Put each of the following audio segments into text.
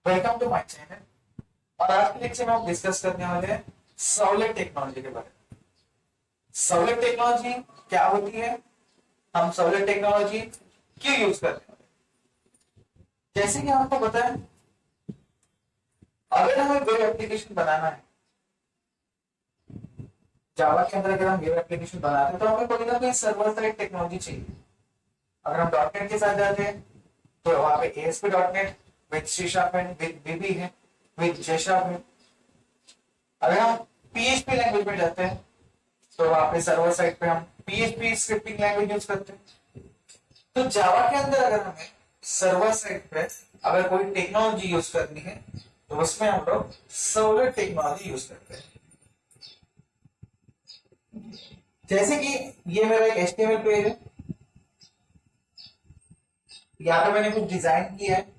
Welcome to my channel. और आज के लेक्चर में हम डिस्कस करने वाले हैं सर्वलेट टेक्नोलॉजी के बारे में। सर्वलेट टेक्नोलॉजी क्या होती है, हम सर्वलेट टेक्नोलॉजी क्यों यूज करते हैं। जैसे कि आपको पता है, अगर हमें वेब एप्लीकेशन बनाना है, जावा के अंदर अगर हम वेब एप्लीकेशन बनाते हैं तो हमें कोई ना कोई सर्वर साइड टेक्नोलॉजी चाहिए। अगर हम डॉटनेट के साथ जाते हैं तो वहां पे ASP.NET विद C# है, विद VB है, विद JSharp है। अगर हम PHP लैंग्वेज में जाते हैं तो वहां पे सर्वर साइड पे हम PHP स्क्रिप्टिंग लैंग्वेज यूज करते हैं। तो जावा के अंदर अगर हमें सर्वर साइड पे अगर कोई टेक्नोलॉजी यूज करनी है तो उसमें हम लोग सर्वलेट टेक्नोलॉजी यूज करते हैं। जैसे कि ये मेरा एक HTML पेज है, यहाँ पे मैंने कुछ डिजाइन किया है।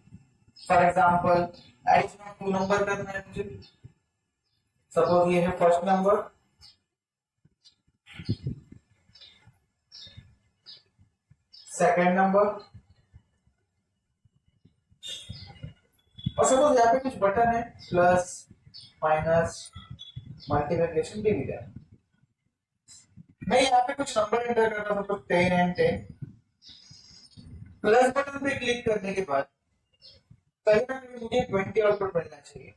For example addition of 2 number करना है मुझे। सपोज ये है फर्स्ट नंबर, सेकंड नंबर, और सपोज यहाँ पे कुछ बटन है प्लस माइनस मल्टीप्लिकेशन डिवीजन। मैं यहाँ पे कुछ नंबर एंटर कर रहा हूँ, 10 एंड 10। प्लस बटन पे क्लिक करने के बाद कहीं ना कहीं मुझे 20 आउटपुट मिलना चाहिए,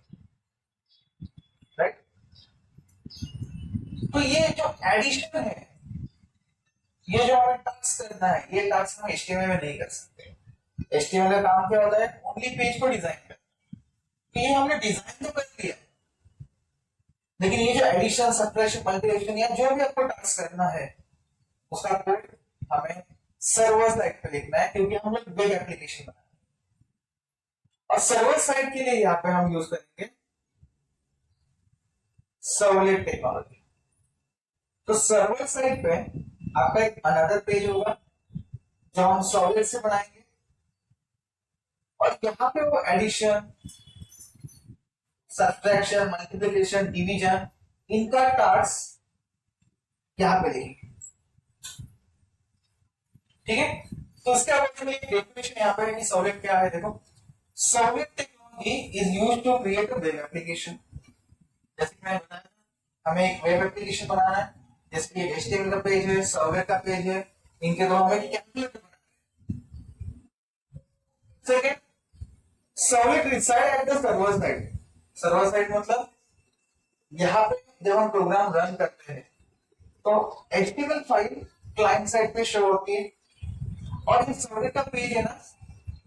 राइट। तो ये जो एडिशन है, ये जो हमें टास्क करना है, ये टास्क हम HTML में नहीं कर सकते। HTML का काम क्या होता है, ओनली पेज को डिजाइन करना। तो ये हमने डिजाइन तो कर दिया, लेकिन ये जो एडिशन, सब्ट्रैक्शन, मल्टीप्लिकेशन या जो भी आपको टास्क करना है उसका कोड हमें सर्वर साइड पे लिखना है, क्योंकि हम लोग वेब एप्लीकेशन बना रहे हैं। और सर्वर साइड के लिए यहाँ पे हम यूज करेंगे सर्वलेट टेक्नोलॉजी। तो सर्वर साइड पे आपका एक अनदर पेज होगा जो हम सर्वलेट से बनाएंगे, और यहाँ पे वो एडिशन, सब्ट्रैक्शन, मल्टीप्लिकेशन, डिवीजन, इनका टास्क यहाँ पे लिखेंगे, ठीक है। तो इसके बाद में एक डेफिनेशन यहाँ पे है कि सर्वलेट क्या है। देखो, servlet technology is used to create a web application. जैसे कि मैंने बताया, हमें एक वेब एप्लीकेशन बनाना है, जैसे कि HTML का पेज है, सर्वलेट का पेज है, इनके दो हमें कैलकुलेटर बनाना है। Second, servlet reside at the server side. Server side मतलब यहाँ पे जब हम प्रोग्राम रन करते हैं तो HTML फाइल क्लाइंट साइड पे शो होती है, और ये सर्वलेट का पेज है ना,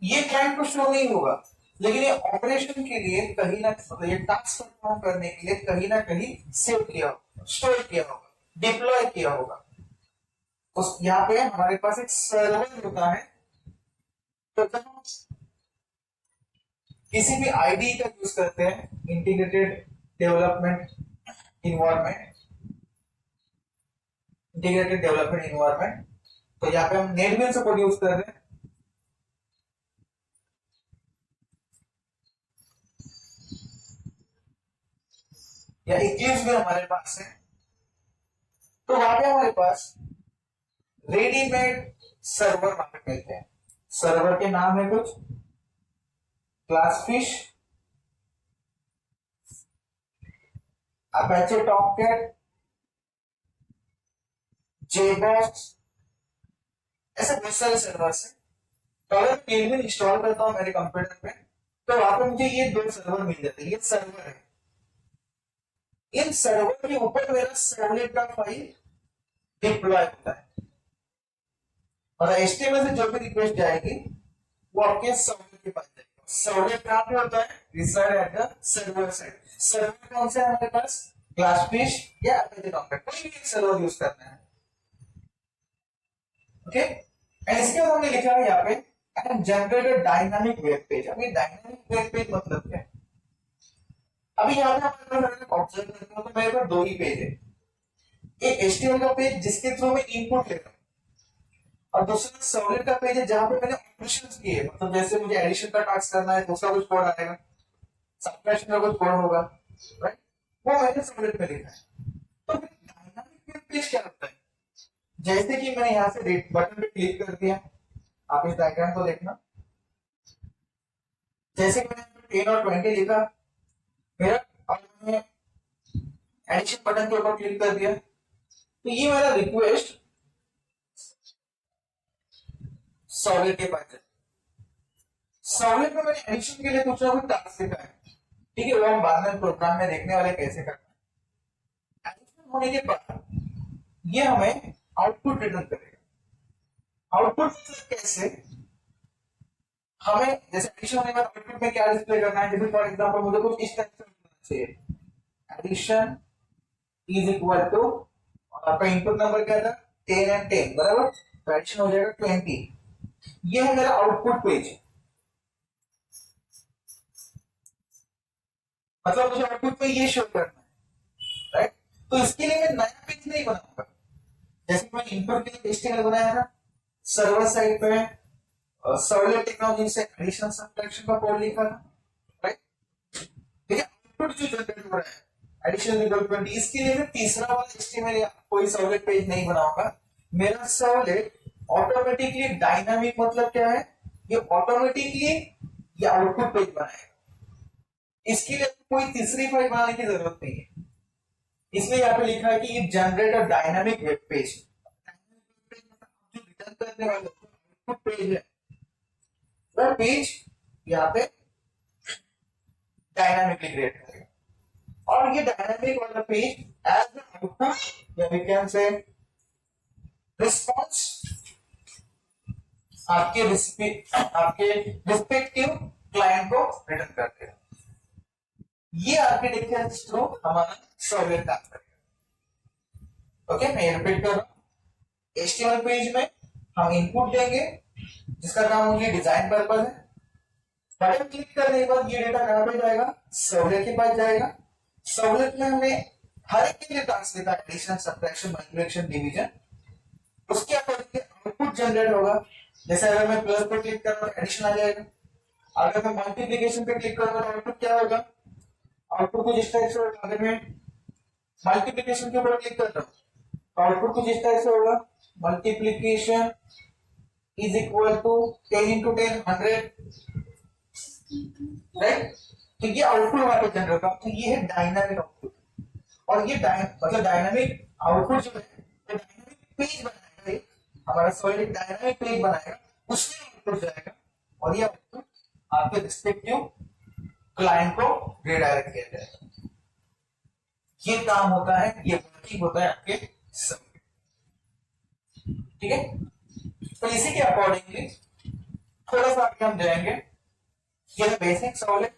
ये क्लाइंट को शो नहीं होगा, लेकिन ये ऑपरेशन के लिए कहीं ना, ये टास्क परफॉर्म करने के लिए कहीं ना कहीं सेव किया होगा, स्टोर किया होगा, डिप्लॉय किया होगा। तो यहाँ पे हमारे पास एक सर्वर होता है। तो जब हम किसी भी आईडी का यूज करते हैं, इंटीग्रेटेड डेवलपमेंट इन्वायरमेंट, तो यहाँ पे हम नेटबीन्स सपोर्ट यूज कर रहे हैं। या इक्लिप्स भी हमारे पास है। तो वहां पे हमारे पास रेडीमेड सर्वर वहां पे मिलते हैं। सर्वर के नाम है कुछ ग्लासफिश, अपेचे टॉमकैट, जेबॉक्स, ऐसे बहुत सारे सर्वर्स हैं। तो अगर मैं इंस्टॉल करता हूं मेरे कंप्यूटर पे तो वहां पे मुझे ये 2 सर्वर मिल जाते हैं। ये सर्वर है, इन सर्वर के ऊपर मेरा सर्वलेट का फाइल डिप्लॉय होता है, और HTML से जो भी रिक्वेस्ट जाएगी वो आपके सर्वलेट के पास जाएगी। सर्वलेट कहां पे होता है, reside at the server side. Server कौन सा है हमारे पास, ग्लासफिश या अपेचे टॉमकैट, कोई भी एक सर्वर यूज करना है, ओके। एंड इसके बाद हमने लिखा है यहाँ पे and generate a dynamic web page. अभी डायनामिक वेब पेज मतलब क्या है, अभी यहाँ पे आप ऑब्जर्व करते हो तो मेरे पास 2 ही पेज है। एक HTML का पेज जिसके थ्रू मैं इनपुट ले रहा हूँ, और दूसरा सर्वलेट का पेज है जहां पे मैंने ऑपरेशंस किए। मतलब जैसे मुझे एडिशन का टास्क करना है तो उसका कुछ कोड आएगा, सब्ट्रैक्शन का कुछ कोड होगा, राइट, वो मैंने सर्वलेट में लिखा है। तो डायनामिक वेब पेज क्या होता है, जैसे कि मैंने यहाँ से बटन पे क्लिक कर दिया, आप इस डायग्राम को देखना। जैसे कि मैंने 10 और 20 लिखा मेरा, और मैंने एडिशन बटन के ऊपर क्लिक कर दिया, तो ये मेरा रिक्वेस्ट सॉलिड के पास है। सॉलिड में मैंने एडिशन के लिए कुछ ना कुछ टास्क लिखा है, ठीक है, वो हम बाद में प्रोग्राम में देखने वाले कैसे करना है। एडिशन होने के बाद ये हमें आउटपुट रिटर्न करेगा। आउटपुट कैसे, हमें जैसे एडिशन होने के बाद आउटपुट में क्या डिस्प्ले करना है, जैसे फॉर एग्जांपल मुझे कुछ इस टाइप से लिखना चाहिए, एडिशन इज इक्वल टू, और आपका इनपुट नंबर क्या था 10 एंड 10 बराबर, तो एडिशन हो जाएगा 20। ये है मेरा आउटपुट पेज, मतलब मुझे आउटपुट पे ये शो करना है, राइट। तो इसके लिए मैं नया पेज नहीं बनाऊंगा, जैसे मैं इनपुट के लिए एचटीएमएल बनाया था, सर्वर साइड पे सर्वलेट टेक्नोलॉजी से एडिशन सब्ट्रैक्शन का कोड लिखा था, राइट। ठीक है, आउटपुट जो जनरेट हो रहा है एडिशन इक्वल 20, इसके लिए मैं तीसरा वाला एचटीएमएल या कोई सर्वलेट पेज नहीं बनाऊंगा। मेरा सर्वलेट ऑटोमेटिकली डायनामिक, मतलब क्या है, ये ऑटोमेटिकली ये आउटपुट पेज बनाएगा, इसके लिए कोई तीसरी फाइल बनाने की जरूरत नहीं है। इसलिए यहाँ पे लिखा है कि ये generate a dynamic web page, जो रिटर्न करने वाला आउटपुट पेज है वो पेज यहाँ पे डायनामिकली क्रिएट करेगा, और ये डायनामिक वाला पेज एज आउटपुट या वी कैन से रिस्पॉन्स आपके रिस्पेक्टिव क्लाइंट को रिटर्न करते हैं। ये आर्किटेक्चर थ्रू हमारा सर्वलेट काम करेगा। ओके, मैं रिपीट कर रहा हूं, एचटीएमएल पेज में हम इनपुट देंगे जिसका काम होगी डिजाइन पर्पस है, बटन क्लिक करने के बाद ये डेटा कहां पे जाएगा, सर्वलेट के पास जाएगा। सर्वलेट में हमें हर एक के लिए टास्क देता है, एडिशन, सब्ट्रैक्शन, मल्टीप्लिकेशन, डिवीजन, उसके अकॉर्डिंग आउटपुट जनरेट होगा। जैसे अगर मैं प्लस पे क्लिक कर रहा हूं एडिशन आ जाएगा, अगर मैं मल्टीप्लिकेशन पे क्लिक करूंगा तो आउटपुट क्या होगा, आउटपुट कुछ इस टाइप से होगा। अगर मैं मल्टीप्लिकेशन के ऊपर क्लिक करता हूं तो आउटपुट कुछ इस टाइप से होगा, multiplication is equal to 10 into 10 100, right. तो ये आउटपुट वहां पे जनरेट होगा, तो ये है डायनामिक आउटपुट। और ये मतलब डायनामिक आउटपुट जो है वो डायनामिक पेज बनाएगा, एक हमारा सॉलिड डायनामिक पेज बनाएगा, उसमें आउटपुट जाएगा, और ये आउटपुट आपके रिस्पेक्टिव क्लाइंट को रिडायरेक्ट किया जाएगा। ये काम होता है, ये वर्किंग होता है आपके सर्वलेट, ठीक है। तो इसी के अकॉर्डिंगली थोड़ा सा आगे हम जाएंगे, ये बेसिक सर्वलेट।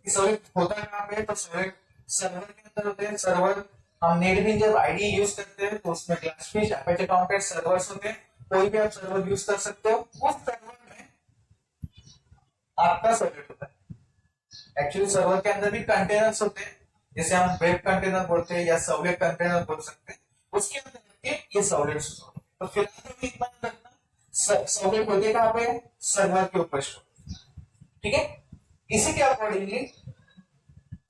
सर्वलेट होता है कहां पे, तो सर्वलेट सर्वर के अंदर होते हैं। सर्वर हम नेटबीन जब आईडी यूज करते हैं तो उसमें ग्लासफिश, अपेचे टॉमकैट सर्वर्स होते हैं, कोई भी आप सर्वर यूज कर सकते हो, उस सर्वर में आपका सर्वलेट होता है। एक्चुअली सर्वर के अंदर भी कंटेनर्स होते हैं, जैसे हम वेब कंटेनर बोलते हैं या सर्वलेट कंटेनर बोल सकते हैं, उसके अंदर ये सर्वलेट्स होते हैं। तो फिलहाल अभी इतना करना, सर्वलेट होते कहां पे, सर्वर के ऊपर, ठीक है। इसी के अकॉर्डिंगली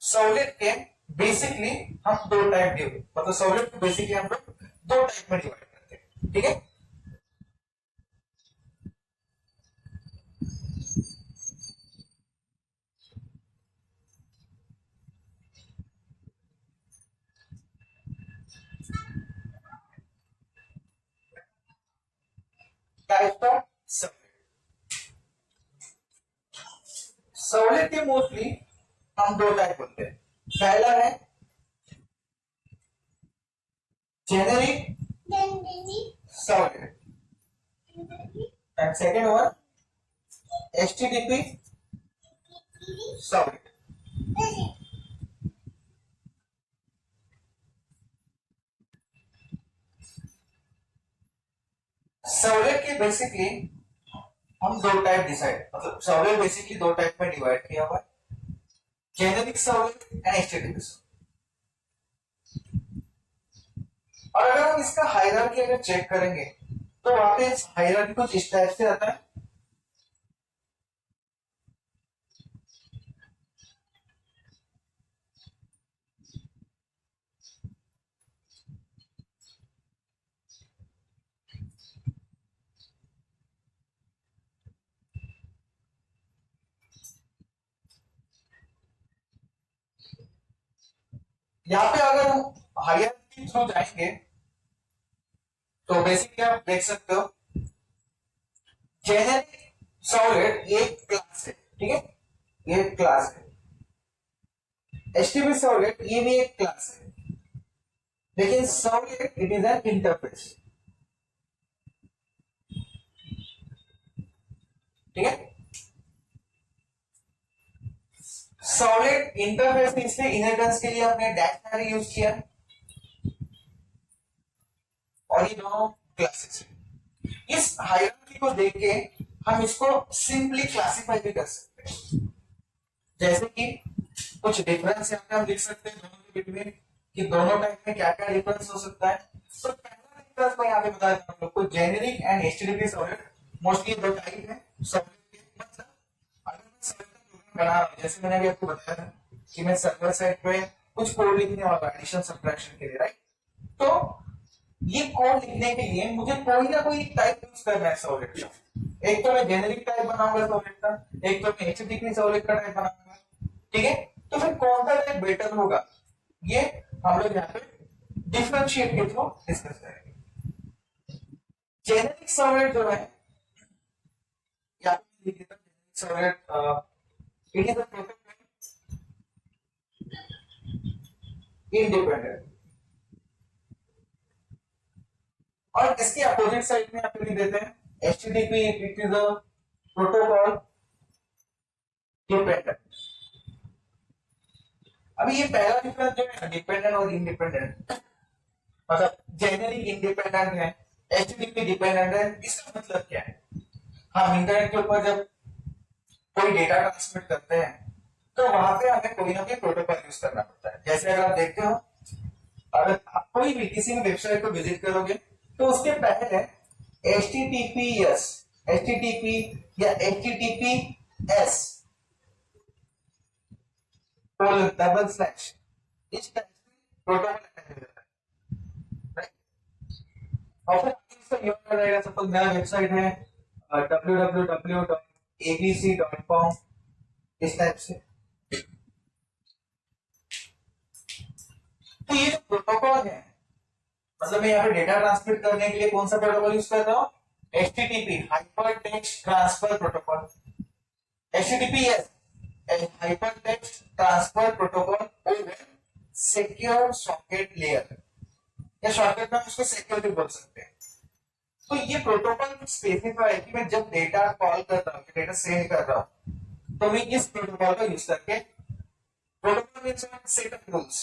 सर्वलेट के बेसिकली हम दो टाइप डिवाइड, मतलब सर्वलेट को बेसिकली हम लोग दो टाइप में डिवाइड करते हैं, ठीक है। टाइप ऑफ सर्वलेट, सर्वलेट के मोस्टली हम दो टाइप होते हैं। पहला है generic servlet and second one HTTP servlet. Servlet के बेसिकली हम दो टाइप डिसाइड, मतलब सर्वलेट बेसिकली दो टाइप में डिवाइड किया हुआ है, generic servlet and HTTP servlet. और अगर हम इसका हायरार्की अगर चेक करेंगे तो वहां पे हायरार्की कुछ इस टाइप से आता है। यहाँ पे अगर हम हायरार्की थ्रू जाएंगे तो बेसिकली आप देख सकते हो जेनेरिक सॉलिड एक क्लास है, ठीक है, ये एक क्लास है। एचटीपी सॉलिड ये भी एक क्लास है, लेकिन solid it is N interface, ठीक है। सॉलिड इंटरफेस में इसलिए इनहेरिटेंस के लिए हमने डैश यूज किया और ये दोनों क्लासेस है। इस हायरार्की को देख के हम इसको सिंपली क्लासिफाई भी कर सकते हैं, जैसे कि कुछ डिफरेंस यहाँ पे हम लिख सकते हैं दोनों के बिटवीन कि दोनों टाइप में क्या क्या डिफरेंस हो सकता है। तो पहला डिफरेंस मैं यहाँ पे बता देता हूँ आपको, generic and HTTP solid mostly दो टाइप है सॉलिड के। मतलब अगर मैं सॉलिड का प्रोग्राम बना रहा हूँ, जैसे मैंने अभी आपको बताया था कि मैं सर्वर साइड पे कुछ कोड लिखने वाला एडिशन सब्ट्रैक्शन के लिए, राइट। तो ये कोड लिखने के लिए मुझे कोई ना कोई टाइप यूज करना है सॉलिड का। एक तो मैं जेनेरिक टाइप बनाऊंगा सॉलिड का, एक तो मैं एचटीटीपी सॉलिड का टाइप बनाऊंगा, ठीक है। तो फिर कौन सा टाइप बेटर होगा, ये हम लोग यहाँ पे डिफरेंशिएट के थ्रू डिस्कस करेंगे। जेनेरिक सॉलिड जो है यहाँ पे लिख देता हूं, generic solid it is a protocol independent, और इसके अपोजिट साइड में आप लिख देते हैं HTTP it is a protocol dependent. अभी ये पहला डिफरेंस जो है डिपेंडेंट और इंडिपेंडेंट, मतलब जेनेरिक इंडिपेंडेंट है, एचटीटीपी डिपेंडेंट है, इसका मतलब क्या है। हम इंटरनेट के ऊपर जब कोई डेटा ट्रांसमिट करते हैं तो वहां पे हमें कोई ना कोई प्रोटोकॉल यूज करना पड़ता है। जैसे अगर आप देखते हो, अगर आप कोई भी किसी भी वेबसाइट को विजिट करोगे तो उसके पहले HTTPS, HTTP या HTTPS डबल स्लैश इस टाइप से प्रोटोकॉल अटैच रहता है, राइट। और फिर इसका यूआरएल रहेगा, सपोज मेरा वेबसाइट है www.abc.com, इस टाइप से। तो ये जो प्रोटोकॉल है, मतलब मैं यहाँ पे डेटा ट्रांसमिट करने के लिए कौन सा प्रोटोकॉल यूज कर रहा हूँ, HTTP hyper text transfer protocol, HTTPS hyper text transfer protocol over secure socket layer, या शॉर्टकट में उसको सिक्योर भी बोल सकते हैं। तो ये प्रोटोकॉल स्पेसिफाई है कि मैं जब डेटा कॉल कर रहा हूँ, डेटा सेंड कर रहा हूँ, तो मैं इस प्रोटोकॉल का यूज करके, protocol means set of rules,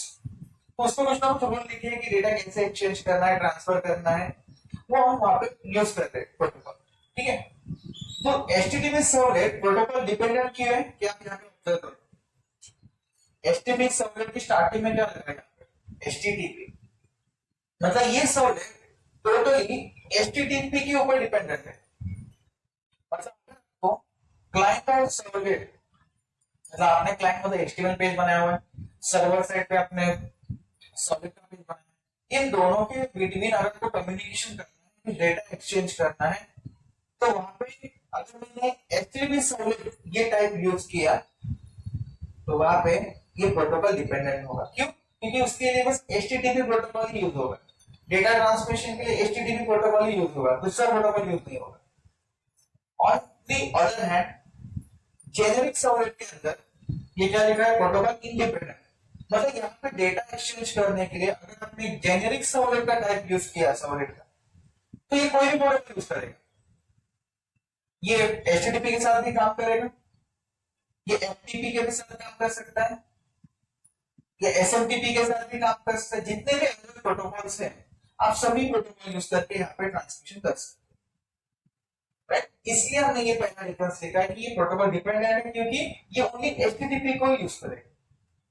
तो उसको कुछ ना कुछ रूल लिखे हैं कि डेटा कैसे एक्सचेंज करना है, ट्रांसफर करना है, वो हम वहां पे यूज करते हैं प्रोटोकॉल, ठीक है। तो HTTP सर्वलेट प्रोटोकॉल डिपेंडेंट क्यों है, क्या आप यहाँ पे ऑब्जर्व करो, HTTP सर्वलेट की स्टार्टिंग में क्या लगा है, HTTP, मतलब ये सर्वलेट टोटली HTTP के ऊपर डिपेंडेंट है। मतलब तो क्लाइंट और सर्वलेट, मतलब आपने क्लाइंट मतलब HTML पेज बनाया हुआ है, सर्वर साइड पे आपने सर्वलेट का पेज बनाया है, इन दोनों के बिटवीन अगर को कम्युनिकेशन करना है, डेटा एक्सचेंज करना है, तो वहां पे अगर मैंने HTTP सर्वलेट ये टाइप यूज किया तो वहां पे ये प्रोटोकॉल डिपेंडेंट होगा। क्यों, क्योंकि उसके लिए बस HTTP प्रोटोकॉल ही यूज होगा, डेटा ट्रांसमिशन के लिए HTTP प्रोटोकॉल ही यूज होगा, दूसरा प्रोटोकॉल यूज नहीं होगा। On the other hand generic servlet के अंदर ये क्या लिखा है, प्रोटोकॉल इंडिपेंडेंट, मतलब यहाँ पे डेटा एक्सचेंज करने के लिए अगर आपने जेनेरिक सर्वलेट का टाइप यूज किया सर्वलेट का, तो ये कोई भी प्रोटोकॉल यूज करेगा, ये HTTP के साथ भी काम करेगा, ये FTP के भी साथ काम कर सकता है, ये SMTP के साथ भी काम कर सकता है, जितने भी अलग प्रोटोकॉल्स हैं आप सभी प्रोटोकॉल यूज करके यहाँ पे ट्रांसमिशन कर सकते हैं, राइट। इसलिए हमने ये पहला डिफरेंस देखा है कि ये प्रोटोकॉल डिपेंडेंट है क्योंकि ये ओनली HTTP को यूज करेगा,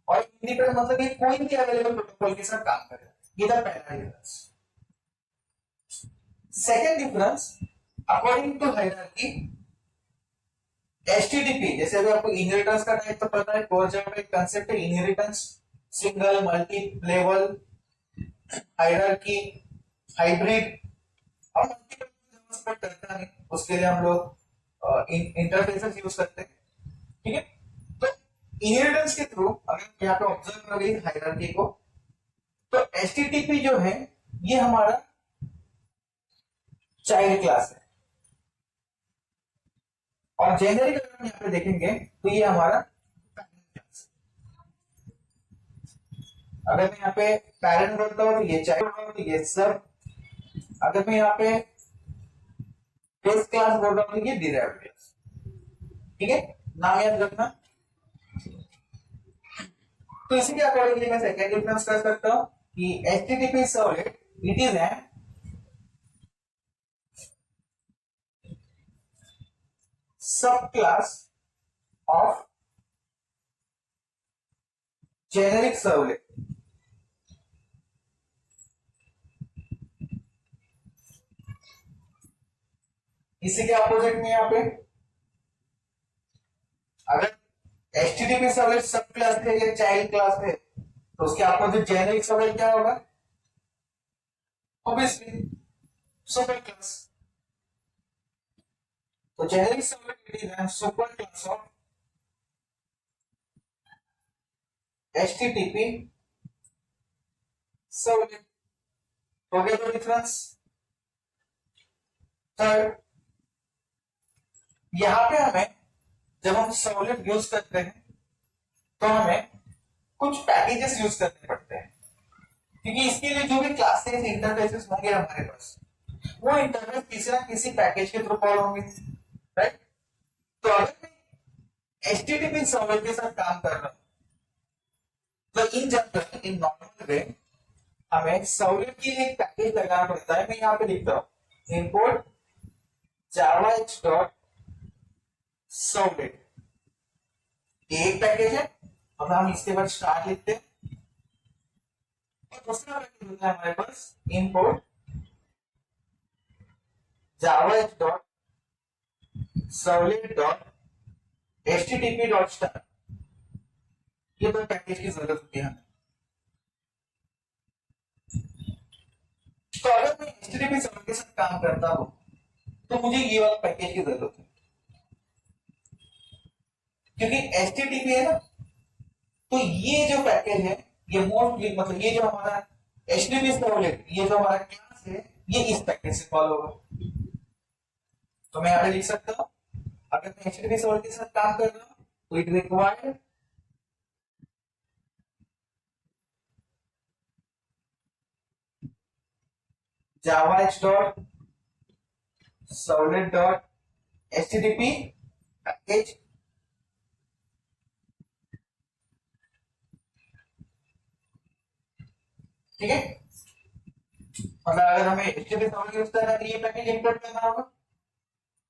और इंडिपेंडेंट मतलब ये कोई भी अवेलेबल प्रोटोकॉल के साथ काम करेगा। ये था पहला difference. Second difference, according to hierarchy HTTP, जैसे अभी आपको इनहेरिटेंस का टाइप तो पता है, कोर जावा एक कांसेप्ट है inheritance, single, multi level, hierarchy, hybrid, और मल्टीपल सपोर्ट करता है, उसके लिए हम लोग इंटरफेसेस यूज करते हैं, ठीक है। तो इनहेरिटेंस के थ्रू अगर यहाँ पे ऑब्जर्व करोगे हायरार्की को, तो HTTP जो है ये हमारा चाइल्ड क्लास है, और जेनेरिक अगर हम यहाँ पे देखेंगे तो ये हमारा पैरेंट क्लास। अगर मैं यहाँ पे पैरेंट बोलता हूँ तो ये चाइल्ड बोलता हूँ तो ये सब, अगर मैं यहाँ पे बेस क्लास बोल रहा हूँ तो ये डिराइव्ड क्लास। ठीक है, नाम याद रखना। तो इसी के अकॉर्डिंगली मैं सेकेंड डिफरेंस कर सकता हूँ कि HTTP servlet it is N सब क्लास ऑफ जेनेरिक सर्वलेट। इसी के अपोजिट में यहाँ पे अगर HTTP सर्वलेट सब क्लास है या चाइल्ड क्लास है तो उसके अपोजिट जेनेरिक सर्वलेट क्या होगा? Obviously super class. तो generic servlet it is an super class of HTTP servlet. हो गया तो डिफरेंस। थर्ड, यहां पे हमें जब हम सर्वलेट यूज करते हैं तो हमें कुछ पैकेजेस यूज करने पड़ते हैं, क्योंकि इसके लिए जो भी क्लासेस इंटरफेसेस होंगे हमारे पास वो इंटरफेस किसी ना किसी पैकेज के थ्रू कॉल होंगे, राइट। तो अगर मैं HTTP सर्वलेट के साथ काम कर रहा हूं तो in general in normal way हमें सर्वलेट के लिए एक पैकेज लगाना पड़ता है। मैं यहाँ पे लिखता हूं इंपोर्ट javax डॉट सर्वलेट, एक पैकेज है। अब हम इसके बाद स्टार्ट लिखते हैं और दूसरा पैकेज होता है हमारे पास import javax dot servlet dot http dot star. ये दो पैकेज की जरूरत होती है हमें। तो अगर मैं HTTP सर्वलेट के साथ काम करता हूं तो मुझे ये वाला पैकेज की जरूरत है, क्योंकि HTTP है ना, तो ये जो पैकेज है ये मोस्टली मतलब ये जो हमारा HTTP सर्वलेट ये जो हमारा क्लास है ये इस पैकेज से कॉल होगा। तो मैं यहां पे लिख सकता हूं अगर मैं HTTP सर्वलेट के साथ काम कर रहा हूं तो it required javax dot servlet dot HTTP package. ठीक है, मतलब अगर हमें HTTP सर्वलेट यूज करना है तो ये पैकेज इंपोर्ट करना होगा।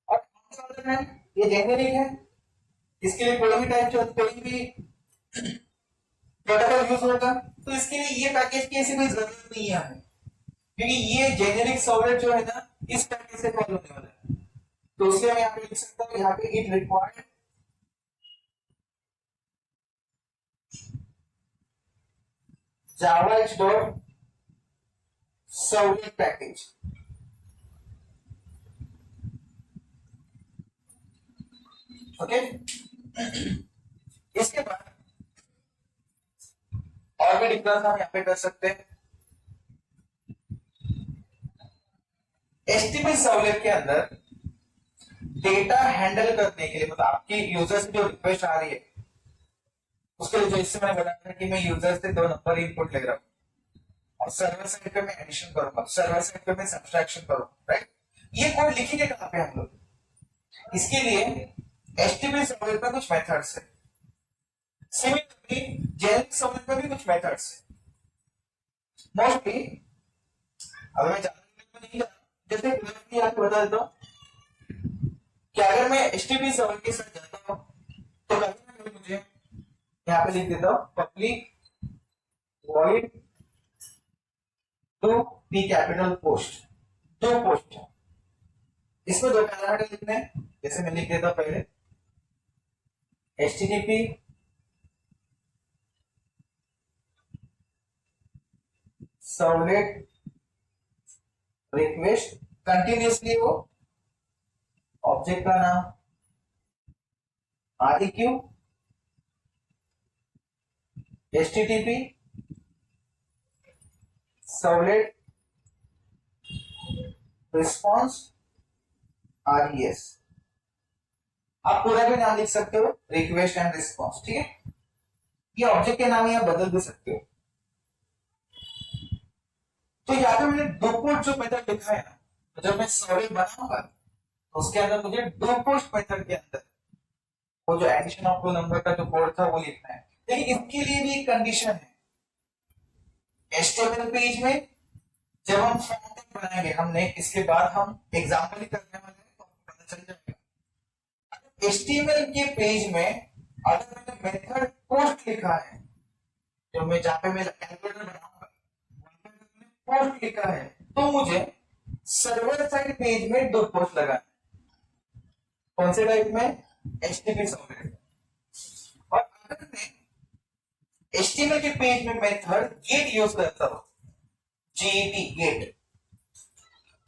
और कौन सा वर्जन है? ये जेनेरिक है, इसके लिए कोई भी टाइप कोई भी प्रोटोकॉल यूज होगा, तो इसके लिए ये पैकेज की ऐसी कोई जरूरत नहीं है हमें, क्योंकि ये जेनेरिक सर्वलेट जो है ना इस पैकेज से कॉल होने वाला है। तो इसलिए मैं यहाँ पे लिख सकता हूँ यहाँ पे it required javax dot servlet package. Okay, इसके बाद और भी डिफरेंस हम यहाँ पे कर सकते हैं। HTTP सर्वलेट के अंदर डेटा हैंडल करने के लिए मतलब आपके यूजर से जो रिक्वेस्ट आ रही है उसके लिए जो इससे मैंने बताया था कि मैं यूजर से 2 नंबर इनपुट ले रहा हूँ और सर्वर साइड पे मैं एडिशन करूंगा, सर्वर साइड पे मैं सब्सट्रैक्शन करूंगा, राइट। ये कोड लिखेंगे कहां पे हम लोग? इसके लिए HTTP सर्वलेट में कुछ मेथड्स है, सिमिलरली जेनेरिक सर्वलेट में भी कुछ मेथड्स है। मोस्टली अगर मैं ज्यादा नहीं जा जैसे मैं आपको बता देता हूं कि अगर मैं HTTP सर्वलेट के साथ जाता हूं तो कभी ना कभी मुझे यहाँ पे लिख देता हूं public void to P capital post, 2 post है, इसमें 2 पैरामीटर लिखने हैं। जैसे मैं लिख देता हूं पहले HTTP सर्वलेट रिक्वेस्ट कंटिन्यूअसली वो ऑब्जेक्ट का नाम REQ HTTP servlet response RES। आप पूरा भी नाम लिख सकते हो, रिक्वेस्ट एंड रिस्पॉन्स, ठीक है। ये ऑब्जेक्ट के नाम यहाँ बदल भी सकते हो। तो यहाँ पे मैंने डू पोस्ट जो मेथड लिखा है ना, तो जब मैं सर्वलेट बनाऊंगा तो उसके अंदर मुझे डू पोस्ट मेथड के अंदर वो जो एडिशन ऑफ टू नंबर का जो कोड था वो लिखना है। लेकिन इसके लिए भी एक कंडीशन है। HTML पेज में जब हम फॉर्म बनाएंगे, हमने इसके बाद हम एग्जांपल ही करने वाले हैं तो आपको पता चल जाएगा। HTML के पेज में अगर मैंने मेथड पोस्ट लिखा है, जो मैं जहां पे मैं कैलकुलेटर बनाऊंगा पोस्ट लिखा है, तो मुझे सर्वर साइड पेज में दो पोस्ट लगाना है। कौन से टाइप में? HTTP servlet. और अगर मैं HTML के पेज में मेथड गेट यूज करता हूं, गेट,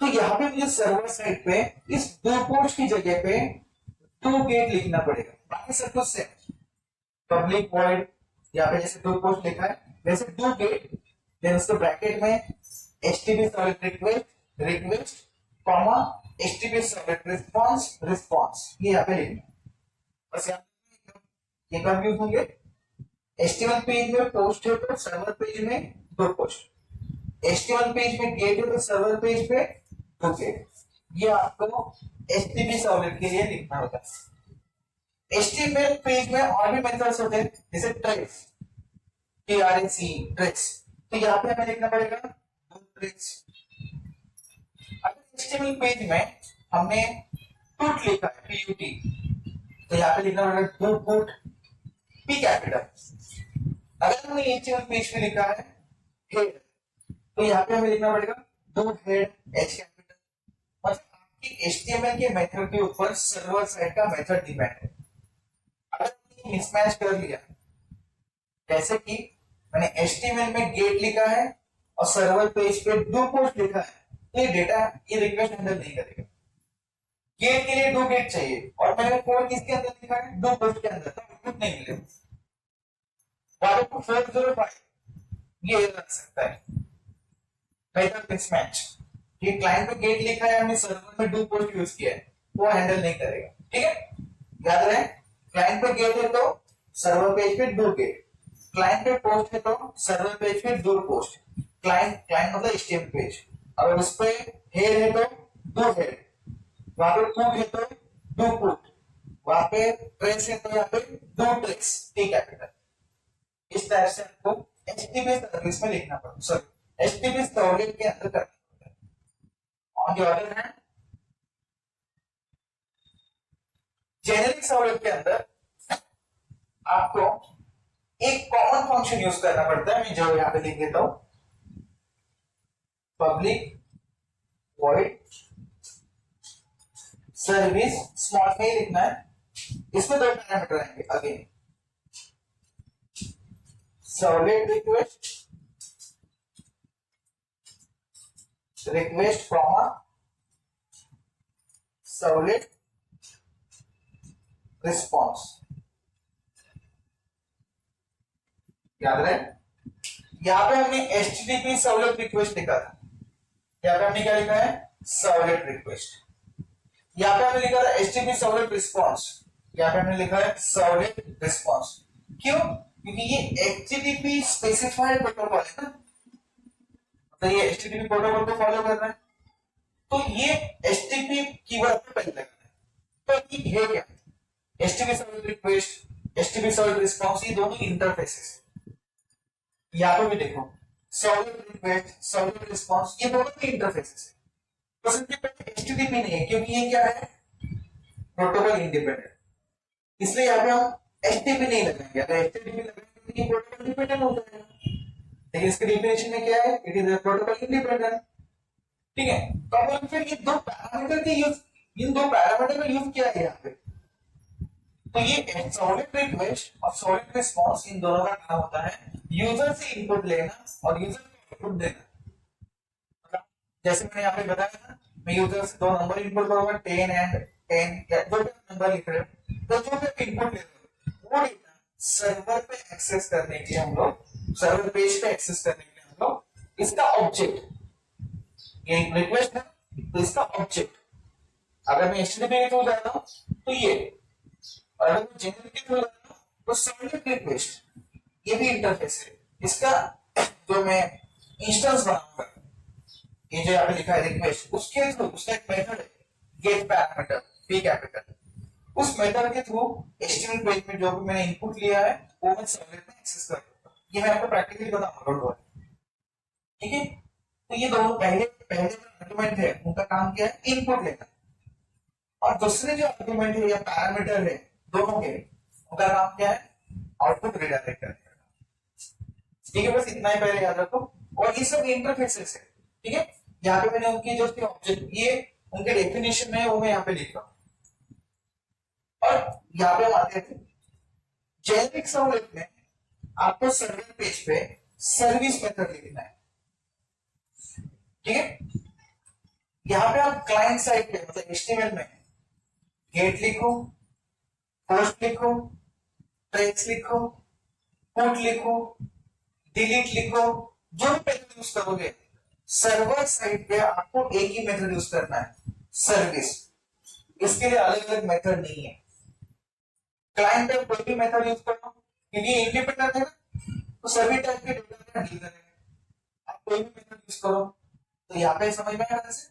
तो यहां पे मुझे सर्वर साइड पे इस दो पोस्ट की जगह पे टू गेट लिखना पड़ेगा। बाकी सब कुछ सेम, पब्लिक वॉइड, यहाँ पे जैसे टू पोस्ट लिखा है वैसे टू गेट, देन उसके ब्रैकेट में HTTP servlet request comma HTTP servlet response, ये यहाँ पे लिखना है। बस ये कब यूज होंगे? HTML पेज में पोस्ट है तो सर्वर पेज में दो पोस्ट, HTML पेज में गेट है तो सर्वर पेज पे दो गेट। ये आपको HTTP सर्वलेट के लिए लिखना होता है। HTML पेज में और भी मेथड्स होते हैं, जैसे ट्रेस, ट्रेस, तो यहाँ पे हमें लिखना पड़ेगा ट्रेस। अगर HTML पेज में हमने पुट लिखा है PUT, तो यहाँ पे लिखना पड़ेगा टू पुट P कैपिटल। अगर हमने HTML पेज पे लिखा है हेड, तो यहाँ पे हमें लिखना पड़ेगा डू हेड H कैपिटल। मतलब आपकी HTML के मेथड के ऊपर सर्वर साइड का मेथड डिपेंड है। अगर मिसमैच कर लिया, जैसे कि मैंने HTML में गेट लिखा है और सर्वर पेज पे डू पोस्ट लिखा है, तो ये डेटा ये रिक्वेस्ट हैंडल नहीं करेगा। गेट के लिए डू गेट चाहिए और मैंने कोड किसके अंदर लिखा है? डू पोस्ट के अंदर, तो आउटपुट नहीं मिलेगा। 405 ये लग सकता है मेथड मिसमैच। ये क्लाइंट पे गेट लिखा है, हमने सर्वर में डू पोस्ट यूज किया है, वो हैंडल नहीं करेगा, ठीक है। याद रहे, क्लाइंट पे गेट है तो सर्वर पेज पे डू गेट, क्लाइंट पे पोस्ट है तो सर्वर पेज पे डू पोस्ट। क्लाइंट मतलब HTML पेज, और उस पे हेड है तो डू हेड, वहां पे पुट है तो डू पुट, वहां पे ट्रेस है तो यहाँ पे डू ट्रेस, ठीक है। इस तरह से आपको HTTP सर्विस में लिखना पड़ेगा, सॉरी HTTP सर्वलेट के अंदर करना पड़ता है। On the other hand generic servlet के अंदर आपको एक कॉमन फंक्शन यूज करना पड़ता है, मैं जो यहाँ पे लिख देता हूं, पब्लिक वॉइड सर्विस, स्मॉल में ही लिखना है। इसमें दो पैरामीटर आएंगे again, servlet request from servlet response. याद रहे, यहां पे हमने HTTP सर्वलेट रिक्वेस्ट लिखा था, यहां पे हमने क्या लिखा है? Servlet request. यहां पे हमने लिखा था HTTP सर्वलेट रिस्पॉन्स, यहां पे हमने लिखा है सर्वलेट रिस्पॉन्स। क्यों? क्योंकि ये HTTP स्पेसिफाइड प्रोटोकॉल है ना, तो ये HTTP प्रोटोकॉल को फॉलो कर रहा है, तो ये HTTP कीवर्ड पे पहले लगना है। तो ये क्या? HTTP servlet request, HTTP servlet response, ये दोनों इंटरफेसेस। यहां पे भी देखो, सर्वलेट रिक्वेस्ट, सर्वलेट रिस्पॉन्स, ये दोनों के इंटरफेसेस है। तो सबसे पहले HTTP नहीं है, क्योंकि ये क्या है? प्रोटोकॉल इंडिपेंडेंट, इसलिए यहां पे हम HTTP नहीं लगाएंगे। अगर HTTP लगाएंगे तो ये प्रोटोकॉल डिपेंडेंट हो जाएगा, लेकिन इसके डेफिनेशन में क्या है? It is a protocol independent, ठीक है। तो अब फिर ये दो पैरामीटर के यूज, इन दो पैरामीटर का यूज क्या है यहाँ पे? तो ये सर्वलेट रिक्वेस्ट और सर्वलेट रिस्पॉन्स, इन दोनों का काम होता है यूजर से इनपुट लेना और यूजर को आउटपुट देना। जैसे मैंने यहाँ पे बताया था, मैं यूजर से दो नंबर इनपुट करूंगा, 10 एंड 10, या जो भी नंबर लिख रहे हो, तो जो भी इनपुट ले रहे हो वो डेटा सर्वर पे एक्सेस करने के लिए हम लोग, सर्वर पेज पे एक्सेस करने के लिए हम लोग इसका ऑब्जेक्ट, ये रिक्वेस्ट है तो इसका ऑब्जेक्ट, अगर मैं HTTP के थ्रू जा रहा हूं तो ये, और अगर मैं जेनेरिक के थ्रू जा रहा हूं तो सर्वलेट रिक्वेस्ट, ये भी इंटरफेस है। इसका जो मैं इंस्टेंस बनाऊंगा, ये जो यहाँ पे लिखा है रिक्वेस्ट, उसके थ्रू उसका एक मेथड है गेट पैरामीटर पी कैपिटल, उस मेथड के थ्रू HTML पेज में जो भी मैंने इनपुट लिया है वो मैं सर्वलेट में एक्सेस कर दूंगा। ये मैं आपको प्रैक्टिकली बताऊंगा, ठीक है। तो ये दोनों पहले पहले जो आर्गुमेंट है उनका काम क्या है, इनपुट लेना, और दूसरे जो आर्गुमेंट है या पैरामीटर है दोनों के, उनका काम क्या है, आउटपुट रिडायरेक्ट करना। ठीक है, बस इतना ही पहले याद रखो। और ये सब इंटरफेसेस है, ठीक है। यहाँ पे मैंने उनकी जो ऑब्जेक्ट, ये उनके डेफिनेशन में है वो मैं यहाँ पे लिख रहा हूँ। और यहाँ पे हम आते थे जेनेरिक सर्वलेट में, आपको सर्वर पेज पे सर्विस मेथड लिखना है, ठीक है। यहां पे आप क्लाइंट साइड पे मतलब HTML में गेट लिखो, पोस्ट लिखो, ट्रेस लिखो, पुट लिखो, डिलीट लिखो, जो भी मेथड यूज करोगे, सर्वर साइड पे आपको एक ही मेथड यूज करना है, सर्विस। इसके लिए अलग अलग मेथड नहीं है। क्लाइंट पे कोई भी मेथड यूज करो, क्योंकि इंडिपेंडेंट है ना, तो सभी टाइप के डेटा का डील करेंगे। आप कोई भी मेथड यूज करो, तो यहाँ पे समझ में आया जैसे,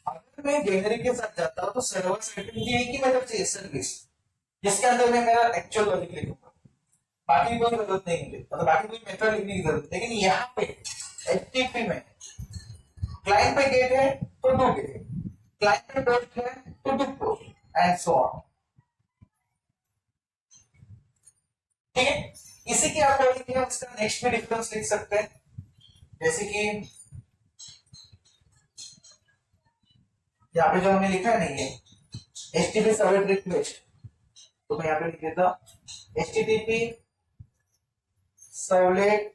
अगर मैं जेनेरिक के साथ जाता हूं तो सर्वर साइड पे मुझे एक ही मेथड चाहिए, सर्विस, जिसके अंदर मैं मेरा एक्चुअल लॉजिक लिखूंगा, बाकी कोई जरूरत नहीं मुझे, मतलब बाकी कोई मेथड लिखने की जरूरत। लेकिन यहाँ पे HTTP में क्लाइंट पे गेट है तो डू गेट, क्लाइंट पे पोस्ट है तो do post, and so on, ठीक है। इसी के अकॉर्डिंग हम इसका नेक्स्ट में डिफरेंस लिख सकते हैं, जैसे कि यहाँ पे जो हमने लिखा है नहीं है HTTP सर्वलेट रिक्वेस्ट, तो मैं यहाँ पे लिख देता HTTP servlet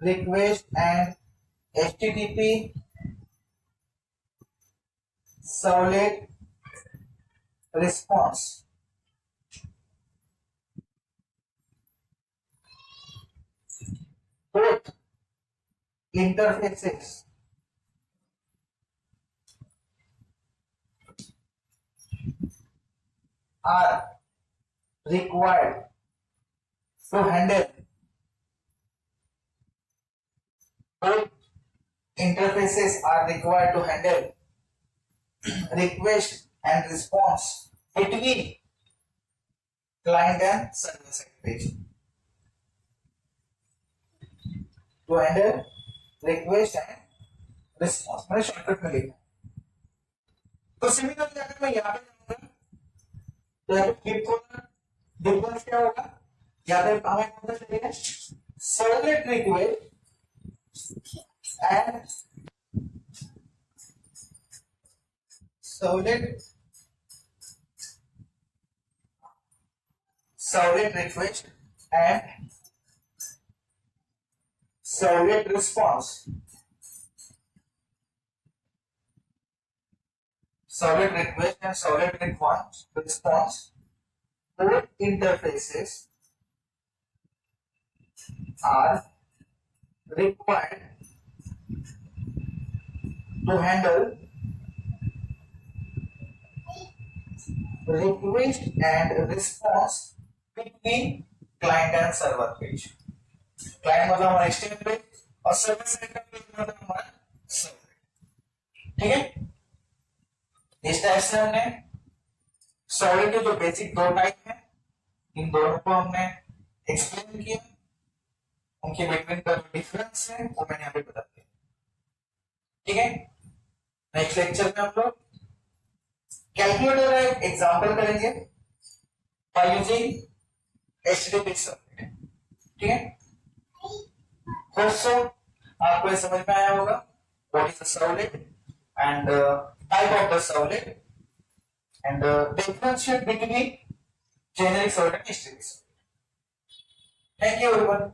request and HTTP servlet response. Both interfaces are required to handle, both interfaces are required to handle request and response between client and server side page, to handle request and response। मैंने shortcut में लिखा। तो similarly अगर मैं यहाँ पे जाऊंगा तो यहाँ पे फ्लिप होगा, डिफरेंस क्या होगा, यहाँ पे हमें पता चलेगा servlet request and servlet request and servlet response, servlet request and servlet response, both interfaces are required to handle request and response between client and server page। Client मतलब हमारा HTML पेज और सर्वर साइड का page मतलब हमारा server, ठीक है। इस type से हमने सर्वर के जो बेसिक दो टाइप है, इन दोनों को हमने एक्सप्लेन किया, उनके बिटवीन का जो डिफरेंस है वो मैंने यहाँ पे बता दिया, ठीक है। नेक्स्ट लेक्चर में हम लोग कैलकुलेटर का एक एग्जांपल करेंगे बाय यूजिंग HTTP सर्वलेट, ठीक है। दोस्तों आपको ये समझ में आया होगा what is the servlet and type of the servlet and differentiate between generic servlet and HTTP servlet. Thank you everyone.